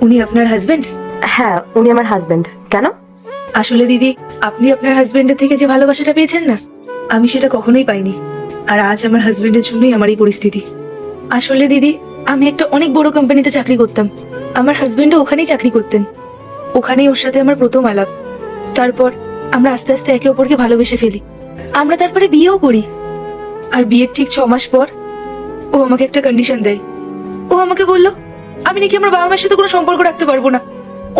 উনি আপনার হাজবেন্ড? হ্যাঁ, উনি আমার হাজবেন্ড। কেন? আসলে দিদি, আপনি আপনার হাজবেন্ডের থেকে যে ভালোবাসাটা পেয়েছেন না, আমি সেটা কখনোই পাইনি। আর আজ আমার হাজবেন্ডের জন্যই আমার এই পরিস্থিতি। আসলে দিদি, আমি একটা অনেক বড় কোম্পানিতে চাকরি করতাম। আমার হাজবেন্ডও ওখানেই চাকরি করতেন। ওখানেই ওর সাথে আমার প্রথম আলাপ। তারপর আমরা আস্তে আস্তে একে অপরকে ভালোবেসে ফেলি। আমরা তারপরে বিয়েও করি। আর বিয়ের ঠিক 6 মাস পর ও আমাকে একটা কন্ডিশন দেয়। ও আমাকে বলল, আমি নাকি আমার বাবা মায়ের সাথে কোনো সম্পর্ক রাখতে পারবো না,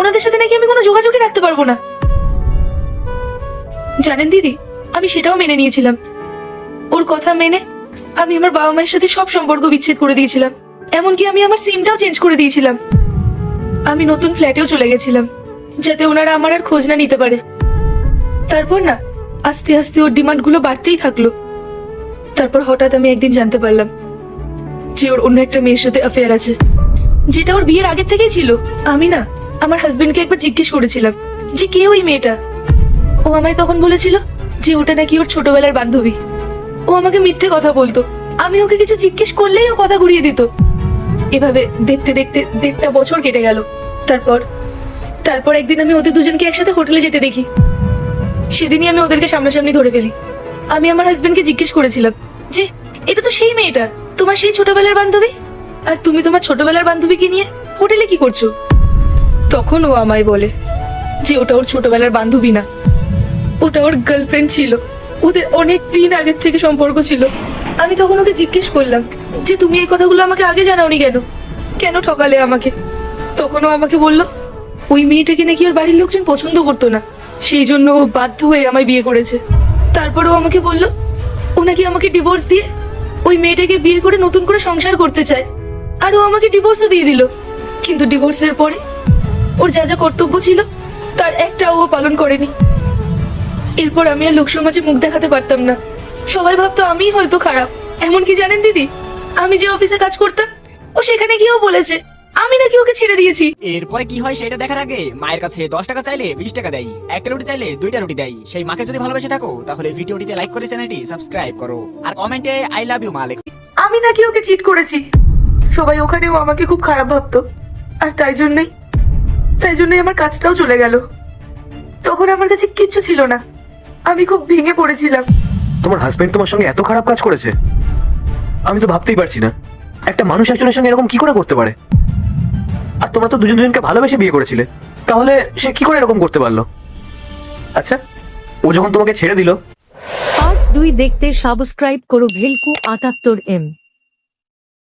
ওনাদের সাথে নাকি আমি কোনো যোগাযোগই রাখতে পারবো না। জানেন দিদি, আমি সেটাও মেনে নিয়েছিলাম। ওর কথা মেনে আমি আমার বাবা মায়ের সাথে সব সম্পর্ক বিচ্ছেদ করে দিয়েছিলাম। এমনকি আমি আমার সিমটাও চেঞ্জ করে দিয়েছিলাম। আমি নতুন ফ্ল্যাটেও চলে গেছিলাম, যাতে ওনারা আমার আর খোঁজ না নিতে পারে। তারপর না, আস্তে আস্তে ওর ডিমান্ডগুলো বাড়তেই থাকলো। তারপর হঠাৎ আমি একদিন জানতে পারলাম যে ওর অন্য একটা মেয়ের সাথে অ্যাফেয়ার আছে, যেটা ওর বিয়ের আগে থেকেই ছিল। আমি না আমার হাজবেন্ডকে একবার জিজ্ঞেস করেছিলাম যে কে ওই মেয়েটা। ও আমায় তখন বলেছিল যে ওটা নাকি ওর ছোটবেলার বান্ধবী। ও আমাকে মিথ্যে কথা বলতো, আমি ওকে কিছু জিজ্ঞেস করলেই ও কথা ঘুরিয়ে দিত। এভাবে দেখতে দেখতে 1.5 বছর কেটে গেল। তারপর একদিন আমি ওদের দুজনকে একসাথে হোটেলে যেতে দেখি। সেদিনই আমি ওদেরকে সামনাসামনি ধরে ফেলি। আমি আমার হাজবেন্ডকে জিজ্ঞেস করেছিলাম যে এটা তো সেই মেয়েটা, তোমার সেই ছোটবেলার বান্ধবী, আর তুমি তোমার ছোটবেলার বান্ধবীকে নিয়ে হোটেলে কি করছো? তখন ও আমায় বলে যে ওটা ওর ছোটবেলার বান্ধবী না, ওটা ওর গার্লফ্রেন্ড ছিল। ওদের অনেক দিন আগের থেকে সম্পর্ক ছিল। আমি তখন ওকে জিজ্ঞেস করলাম যে তুমি এই কথাগুলো আমাকে আগে জানাওনি কেন, কেন ঠকালে আমাকে? তখন ও আমাকে বলল ওই মেয়েটাকে নাকি ওর বাড়ির লোকজন পছন্দ করতো না, সেই জন্য ও বাধ্য হয়ে আমায় বিয়ে করেছে। তারপর ও আমাকে বলল ও নাকি আমাকে ডিভোর্স দিয়ে ওই মেয়েটাকে বিয়ে করে নতুন করে সংসার করতে চায়। আর ও আমাকে ডিভোর্সও দিয়ে দিল। কিন্তু ডিভোর্সের পরে ওর যা যা কর্তব্য ছিল তার একটাও ও পালন করেনি। এরপর আমি আর লোক সমাজে মুখ দেখাতে পারতাম না। সবাই ভাবতো আমিই হয়তো খারাপ। এমনকি জানেন দিদি, আমি যে অফিসে কাজ করতাম ও সেখানে গিয়েও বলেছে আমি নাকি ওকে ছেড়ে দিয়েছি। এরপরে কি হয় সেটা দেখার আগে মায়ের কাছে 10 টাকা চাইলে 20 টাকা দেয়, একটা রুটি চাইলে 2টা রুটি দেয়। সেই মাকে যদি ভালোবেসে থাকো তাহলে ভিডিওটিতে লাইক করে চ্যানেলটি সাবস্ক্রাইব করো আর কমেন্টে আই লাভ ইউ মা লেখো। আমি নাকি ওকে চিট করেছি। সবাই ওখানেও আমাকে খুব খারাপ ভাবতো। আর তাই জন্যই আমার কাজটাও চলে গেল। তখন আমার কাছে কিচ্ছু ছিল না, আমি খুব ভেঙে পড়েছিলাম। তোমার হাজবেন্ড তোমার সঙ্গে এত খারাপ কাজ করেছে? আমি তো ভাবতেই পারছি না একটা মানুষ একজনের সঙ্গে এরকম কি করে করতে পারে। আর তোমরা তো দুজন দুজনকে ভালোবেসে বিয়ে করেছিলে, তাহলে সে কি করে এরকম করতে পারলো? আচ্ছা, ও যখন তোমাকে ছেড়ে দিল। পার্ট 2 দেখতে সাবস্ক্রাইব করো ভেলকু 78M।